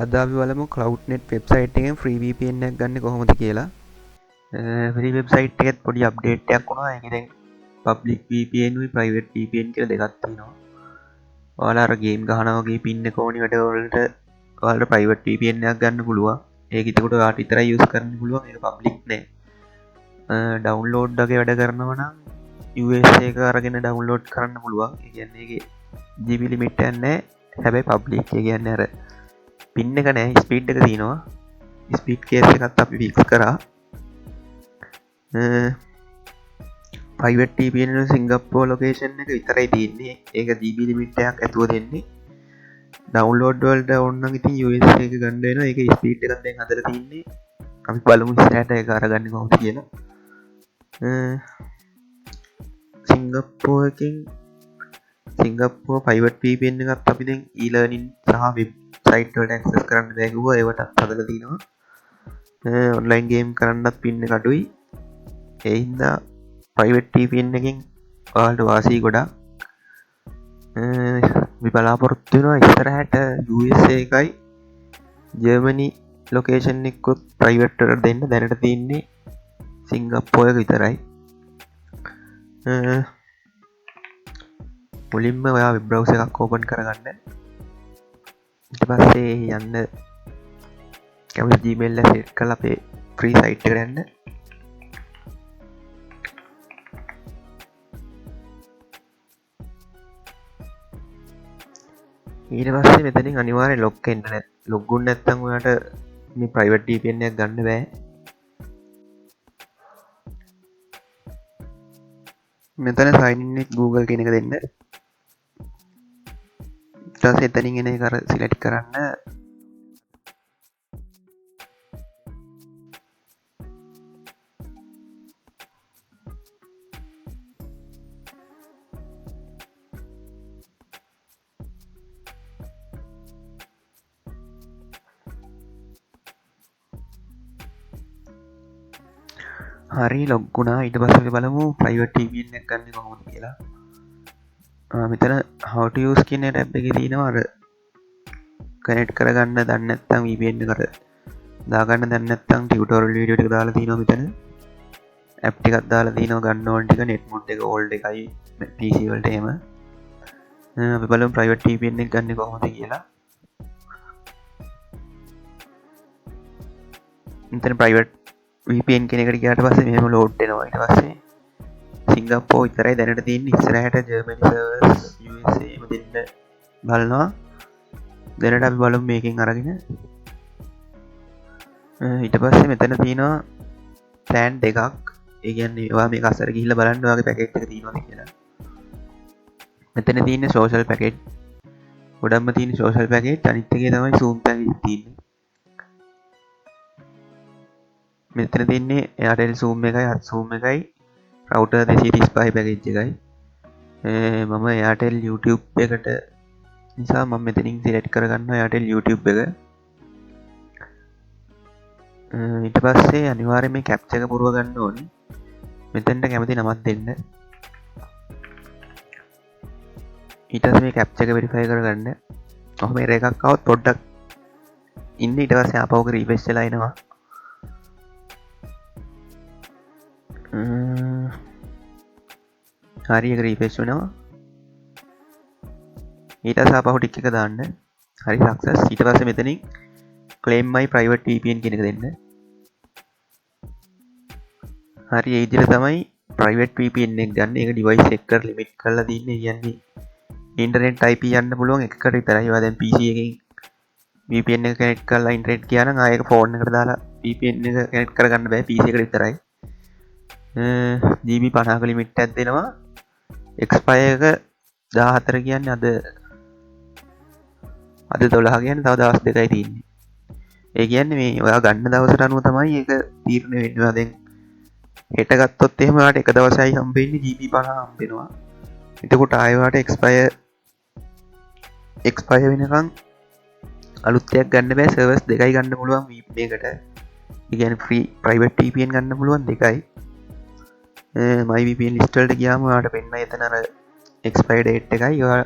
අද අපි බලමු CloudNet වෙබ්සයිට් එකෙන් free VPN එකක් ගන්න කොහොමද කියලා. free වෙබ්සයිට් එකෙත් පොඩි අප්ඩේට් එකක් වුණා. ඒකෙන් දැන් public VPN උයි private VPN කියලා දෙකක් තියෙනවා. ඔයාලා අර ගේම් ගහනවා වගේ පින් එක ඕනි වැඩ වලට ඔයාලට private VPN එකක් ගන්න පුළුවන්. ඒක එතකොට ඔයාලට විතරයි use කරන්න පුළුවන්. ඒක public නෑ. download වගේ වැඩ කරනවා නම් US එක අරගෙන download කරන්න පුළුවන්. ඒ කියන්නේ ඒකේ GB limit එකක් නෑ. හැබැයි public ඒ කියන්නේ අර පින් එක නෑ ස්පීඩ් එක තියෙනවා. ස්පීඩ් කේස් එකත් අපි ෆික්ස් කරා. ප්‍රයිවට් VPN සිංගප්පූර් ලොකේෂන් එක විතරයි තියෙන්නේ. ඒක GB limit එකක් ඇතුව දෙන්නේ. ඩවුන්ලෝඩ් වලට ඕන නම් ඉතින් US එක ගන්න වෙනවා. ඒක ස්පීඩ් එකක් දැන් හදලා තින්නේ. අපි බලමු ඉස්සරහට ඒක අරගන්නේ කොහොමද කියලා. සිංගප්පූර් එකෙන් සිංගප්පූර් ප්‍රයිවට් VPN එකත් අපි දැන් e-learning සහ වෙබ්සයිට් වලට ඇක්සස් කරන්න බෑ කිව්වා. ඒවටත් හදලා තිනවා. ඔන්ලයින් ගේම් කරන්නත් පින් එක අඩුයි. ඒ හින්දා ප්‍රයිවට් VPN එකෙන් ඔයාලට වාසි ගොඩක්. අපි බලාපොරොත්තු වෙනවා ඉස්සරහට USA එකයි ජර්මනි ලොකේෂන් එකකුත් ප්‍රයිවට් වලට දෙන්න. දැනට තියෙන්නේ සිංගප්පූර් එක විතරයි. මුලින්ම ඔයා වෙබ් බ්‍රවුසර් එකක් ඕපන් කරගන්න. ඊට පස්සේ යන්න කැමති Gmail එක සෙට් කරලා අපේ ෆ්‍රී සයිට් එකට යන්න. ඊට පස්සේ මෙතනින් අනිවාර්යෙන් ලොග් වෙන්න ඕනේ. ලොග් වුණ නැත්නම් ඔයාලට මේ ප්‍රයිවට් VPN එකක් ගන්න බෑ. මෙතන sign in with Google කියන එක දෙන්න. ඊට පස්සේ එතනින් එන එක අර සිලෙක්ට් කරන්න. හරි ලොග් වුණා. ඊට පස්සේ අපි බලමු ප්‍රයිවට් VPN එකක් ගන්න කොහොමද කියලා. මෙතන how to use කියන ටැබ් එකේ තියෙනවා අර කනෙක්ට් කරගන්න දන්නේ නැත්නම් VPN එකට දාගන්න දන්නේ නැත්නම් ටියුටෝරියල් වීඩියෝ ටික දාලා තියෙනවා මෙතන. ඇප් ටිකක් දාලා තියෙනවා ගන්න ඕන ටික. net mode එක old එකයි PC වලට එහෙම. අපි බලමු ප්‍රයිවට් VPN එක ගන්න කොහොමද කියලා. මෙතන ප්‍රයිවට් VPN කෙනෙකට ගියාට පස්සේ මෙහෙම ලෝඩ් වෙනවා. ඊට පස්සේ සිංගප්පූර් විතරයි දැනට තියෙන්නේ. ඉස්සරහට ජර්මනි සර්වර්ස් USA එම දෙන්න බලනවා. දැනට අපි බලමු මේකෙන් අරගෙන. ඊට පස්සේ මෙතන තියෙනවා ප්ලෑන් දෙකක්. ඒ කියන්නේ ඔයා මේක අසර ගිහිල්ලා බලන්න ඔයාගේ පැකේජ් එක තියෙනවද කියලා. මෙතන තියෙන්නේ සෝෂල් පැකේජ්. ගොඩක්ම තියෙන්නේ සෝෂල් පැකේජ්. අනිත් එකේ තමයි zoom පැකේජ් තියෙන්නේ. මෙතන තින්නේ Airtel zoom එකයි hot zoom එකයි router 235 පැකේජ් එකයි. මම Airtel YouTube එකට නිසා මම මෙතනින් සිලෙක්ට් කරගන්නවා Airtel YouTube එක. ඊට පස්සේ අනිවාර්යයෙන් මේ captcha එක පුරව ගන්න ඕනේ. මෙතෙන්ට කැමති නමක් දෙන්න. ඊට පස්සේ මේ captcha එක verify කරගන්න. ඔහොම error එකක් આવොත් පොඩ්ඩක් ඉන්න. ඊට පස්සේ ආපහු refresh වෙලා එනවා. හරි එක රීෆ්‍රෙෂ් වෙනවා. ඊට පස්සේ ආපහු ටික එක දාන්න. හරි සක්සස්. ඊට පස්සේ මෙතනින් claim my private VPN කියන එක දෙන්න. හරි ඒ විදිහට තමයි private VPN එක ගන්න. ඒක device එකට limit කරලා තින්නේ. කියන්නේ internet IP යන්න පුළුවන් එකකට විතරයි. ඒවා දැන් PC එකකින් VPN එක connect කරලා internet ගියා නම් ආයෙක phone එකට දාලා VPN එක connect කරගන්න බෑ. PC එකට විතරයි. GB 50ක ලිමිට් එකක් දෙනවා. expire එක 14 කියන්නේ අද 12 කියන්නේ තව දවස් දෙකයි තියෙන්නේ. ඒ කියන්නේ මේ ඔයා ගන්න දවසට අනුව තමයි ඒක තීරණය වෙන්නේ. දැන් හෙට ගත්තොත් එහෙම ඔයාලට එක දවසයි හම්බෙන්නේ GB 50 හම්බෙනවා. එතකොට ආයෙ ඔයාලට expire වෙනකන් අලුත් එකක් ගන්න බෑ. සර්වර්ස් දෙකයි ගන්න පුළුවන් මේකට. ඒ කියන්නේ free private VPN ගන්න පුළුවන් දෙකයි. my VPN list වලට ගියාම ඔයාලට පෙන්නයි එතන අර expire date එකයි ඔයා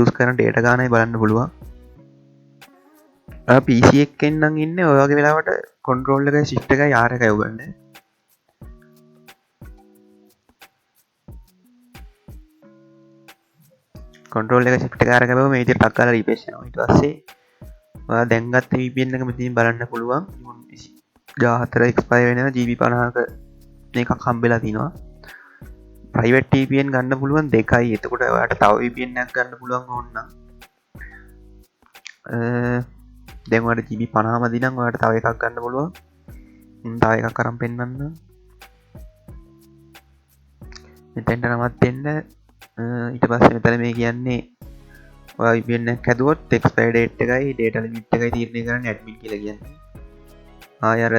use කරන data ගානයි බලන්න පුළුවන්. PC එකෙන් නම් ඉන්නේ ඔය වගේ වෙලාවට කන්ට්‍රෝල් එක shift එකයි R එකයි උගන්නේ. කන්ට්‍රෝල් එක shift එක R එක බව මේ විදිහට ටක් ගාලා රිෆ්‍රෙෂ් කරනවා. ඊට පස්සේ ඔයා දැන් ගත්ත VPN එක මෙතනින් බලන්න පුළුවන්. 14 expire වෙනවා GB 50ක මේකක් හම්බෙලා තිනවා. ප්‍රයිවට් VPN ගන්න පුළුවන් දෙකයි. එතකොට ඔයාට තව VPN එකක් ගන්න පුළුවන් ඕන නම් දැන් ඔයාලට GB 50 මදි නම් ඔයාලට තව එකක් ගන්න පුළුවන්. තව එකක් අරන් පෙන්නන්න. මෙතෙන්ට නමත් දෙන්න. ඊට පස්සේ මෙතන මේ කියන්නේ ඔයා VPN එකක් හැදුවොත් expire date එකයි data limit එකයි තීරණය කරන්නේ admin කියලා කියන්නේ. ආය අර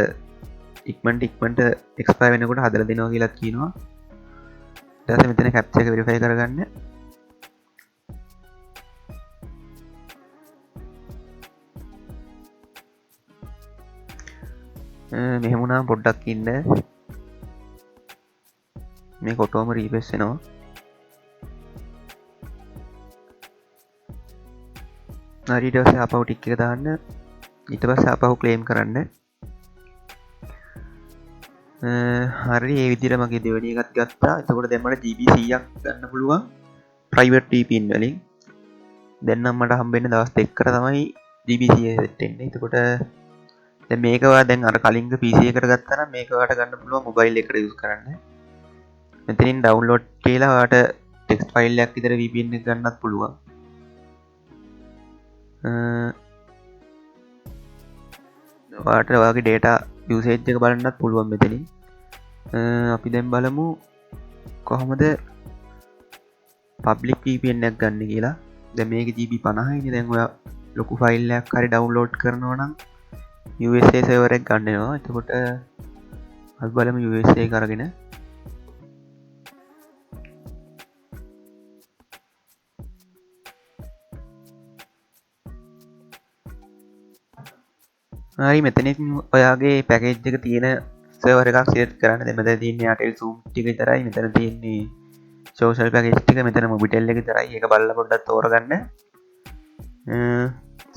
ඉක්මනට expire වෙනකොට හදලා දෙනවා කියලා කියනවා. ඊට පස්සේ මෙතන captcha එක verify කරගන්න. මෙහෙම වුණාම පොඩ්ඩක් ඉන්න. මේ කොටෝම රීෆ්‍රෙෂ් වෙනවා. හරි ඊට පස්සේ ආපහු ටික් එක දාන්න. ඊට පස්සේ ආපහු ක්ලේම් කරන්න. හරි ඒ විදිහට මගේ දෙවෙනි එකත් ගත්තා. එතකොට දැන් මට GB 100ක් ගන්න පුළුවන් private VPN වලින්. දැන් නම් මට හම්බෙන්නේ දවස් දෙකකට තමයි GB 100 සෙට් වෙන්නේ. එතකොට දැන් මේක ඔයා දැන් අර කලින්ක PC එකට ගත්තා නම් මේක ඔයාට ගන්න පුළුවන් mobile එකට use කරන්න. මෙතනින් download කියලා ඔයාට text file එකක් විතර VPN එක ගන්නත් පුළුවන්. ඔයාට ඔයාගේ data usage එක බලන්නත් පුළුවන් මෙතනින්. අපි දැන් බලමු කොහොමද public VPN එකක් ගන්න කියලා. දැන් මේක GB 50යි නේ. දැන් ඔයා ලොකු ෆයිල් එකක් හරි download කරනවා නම් USA server එක ගන්න වෙනවා. එතකොට අපි බලමු USA එක අරගෙන. හරි මෙතනින් ඔයාගේ පැකේජ් එක තියෙන සර්වර් එකක් සිලෙක්ට් කරන්න. දැන් මෙතන තියෙන්නේ Airtel Zoom ටික විතරයි. මෙතන තියෙන්නේ social package ටික. මෙතන Mobitel එක විතරයි. ඒක බලලා පොඩ්ඩක් තෝරගන්න.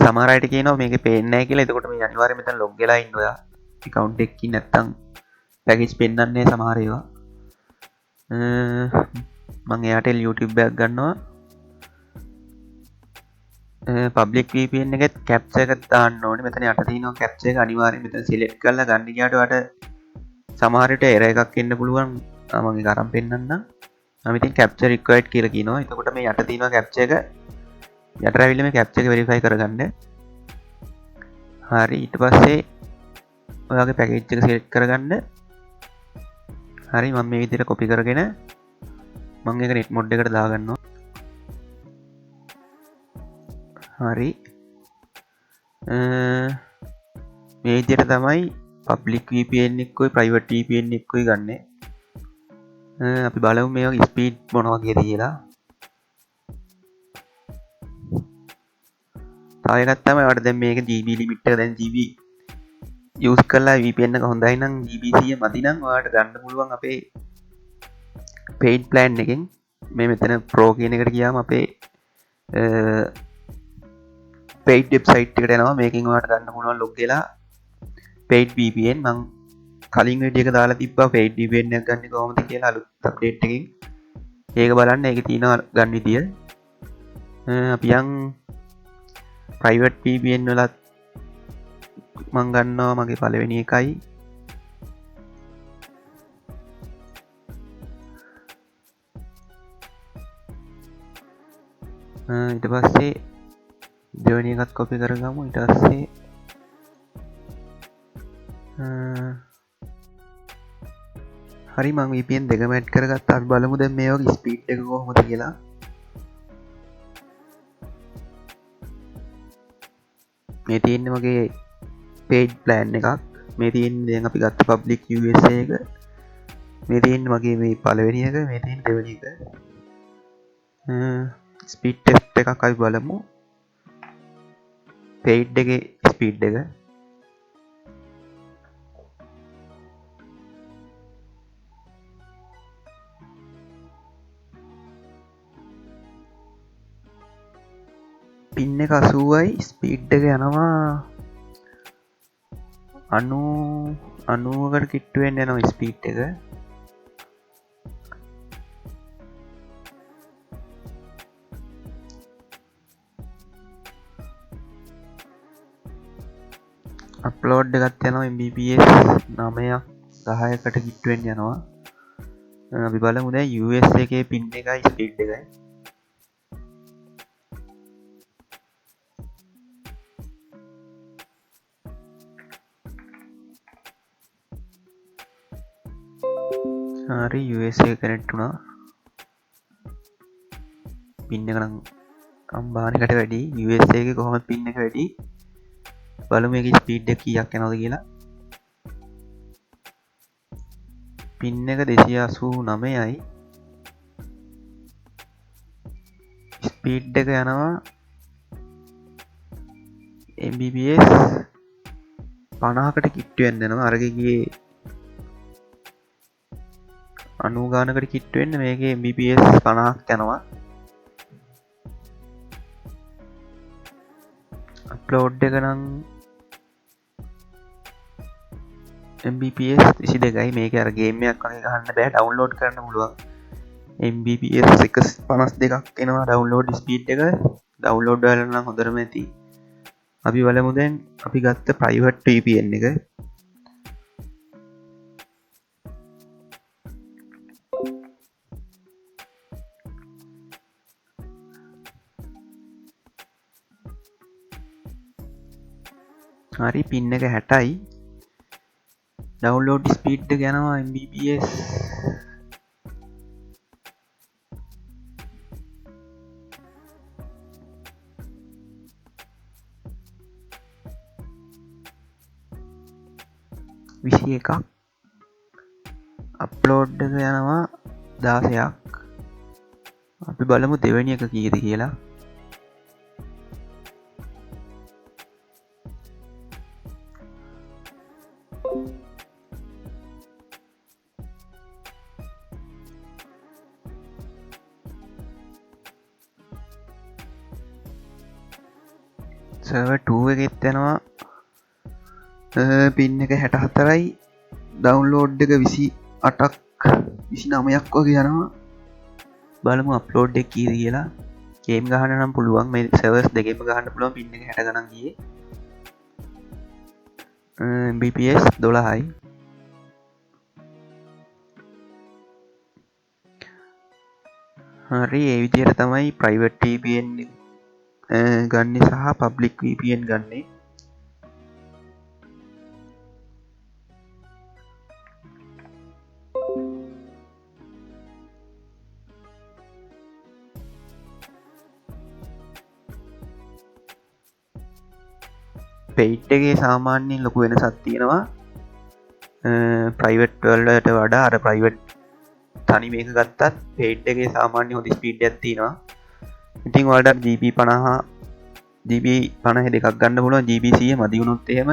සමහර අයට කියනවා මේකේ පේන්නේ නැහැ කියලා. එතකොට මේ අනිවාර්යයෙන් මෙතන log වෙලා ඉන්න ඔයා. account එකකින් නැත්තම් පැකේජ් පෙන්වන්නේ සමහර ඒවා. මම Airtel YouTube එකක් ගන්නවා. public VPN එකෙත් captcha එකක් දාන්න ඕනේ. මෙතන යට තියෙනවා captcha එක. අනිවාර්යයෙන් මෙතන select කරලා ගන්න ගියාට ඔයාලට සමහර විට error එකක් එන්න පුළුවන්. මම ඒක අරන් පෙන්නන්නම්. මම ඉතින් captcha required කියලා කියනවා. එතකොට මේ යට තියෙනවා captcha එක. යට ඇවිල්ලා මේ captcha එක verify කරගන්න. හරි ඊට පස්සේ ඔයාගේ package එක select කරගන්න. හරි මම මේ විදිහට copy කරගෙන මම ඒක net mode එකට දාගන්නවා. හරි මේ විදිහට තමයි public VPN එකකුයි private VPN එකකුයි ගන්න. අපි බලමු මේක ස්පීඩ් මොන වගේද කියලා. තව එකක් තමයි ඔයාලට දැන් මේක GB limit එක දැන් GB use කරලා VPN එක හොඳයි නම් GB 100 මදි නම් ඔයාලට ගන්න පුළුවන් අපේ paid plan එකෙන්. මේ මෙතන pro කියන එකට ගියාම අපේ paid website එකට යනවා. මේකෙන් ඔයාලට ගන්න පුළුවන් log වෙලා paid VPN. මං කලින් වීඩියෝ එක දාලා තිබ්බා paid VPN එකක් ගන්න කොහොමද කියලා අලුත් අප්ඩේට් එකකින්. ඒක බලන්න. ඒකේ තියෙනවා ගන්න විදිය. අපි යන් private VPN වලත් මං ගන්නවා මගේ පළවෙනි එකයි. ඊට පස්සේ දෙවෙනි එකත් copy කරගමු. ඊට පස්සේ හරි මං VPN දෙකම ඇඩ් කරගත්තා. අපි බලමු දැන් මේ වගේ ස්පීඩ් එක කොහොමද කියලා. මේ තියෙන්නේ මගේ paid plan එකක්. මේ තියෙන්නේ දැන් අපි ගත්ත public USA එක. මේ තියෙන්නේ මගේ මේ පළවෙනි එක. මේ තියෙන්නේ දෙවෙනි එක. ස්පීඩ් ටෙස්ට් එකක් අපි බලමු. paid එකේ ස්පීඩ් එක. පින් එක 80යි ස්පීඩ් එක යනවා 90කට කිට්ටුවෙන් යනවා ස්පීඩ් එක. අප්ලෝඩ් එකත් යනවා Mbps 9ක් 10කට කිට්ටුවෙන් යනවා. අපි බලමු දැන් US එකේ පින් එකයි ස්පීඩ් එකයි. හරි US එක කනෙක්ට් වුණා. පින් එක නම් අම්බානකට වැඩි. US එකේ කොහොමද පින් එක වැඩි? බලමු මේකේ ස්පීඩ් එක කීයක් යනවද කියලා. පින් එක 289යි. ස්පීඩ් එක යනවා Mbps 50කට කිට්ටුවෙන් යනවා. අරගේ ගියේ 90 ගානකට කිට්ටුවෙන්න මේකේ Mbps 50ක් යනවා. අප්ලෝඩ් එක නම් Mbps 22යි. මේක අර ගේම් එකක් වගේ ගහන්න බෑ, ඩවුන්ලෝඩ් කරන්න පුළුවන්. Mbps 152ක් එනවා ඩවුන්ලෝඩ් ස්පීඩ් එක. ඩවුන්ලෝඩ් කරලා නම් හොඳටම ඇති. අපි බලමු දැන් අපි ගත්ත ප්‍රයිවට් VPN එක. හරි පින් එක 60යි. ඩවුන්ලෝඩ් ස්පීඩ් එක යනවා Mbps 21ක්. අප්ලෝඩ් එක යනවා 16ක්. අපි බලමු දෙවෙනි එක කීයද කියලා. සර්වර් 2 එකෙත් යනවා පින් එක 64යි. ඩවුන්ලෝඩ් එක 28ක් 29ක් වගේ යනවා. බලමු අප්ලෝඩ් එක කීයද කියලා. ගේම් ගහන්න නම් පුළුවන්. මේ සර්වර්ස් දෙකෙම ගහන්න පුළුවන්. පින් එක 60 ගණන් ගියේ. Mbps 12යි. හරි ඒ විදිහට තමයි ප්‍රයිවට් VPN ගන්න සහ පබ්ලික් VPN ගන්නේ. පෙයිට් එකේ සාමාන්‍යයෙන් ලොකු වෙනසක් තියෙනවා. ප්‍රයිවට් වලට වඩා අර ප්‍රයිවට් තනි මේක ගත්තත් පෙයිට් එකේ සාමාන්‍ය හොඳ ස්පීඩ් එකක් තියෙනවා. ඉතින් ඔයාලට GB 50 දෙකක් ගන්න පුළුවන්. GB 100 මදි වුණොත් එහෙම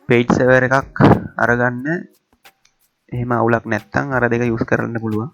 පෙයිට් සර්වර් එකක් අරගන්න. එහෙම අවුලක් නැත්තම් අර දෙක යූස් කරන්න පුළුවන්.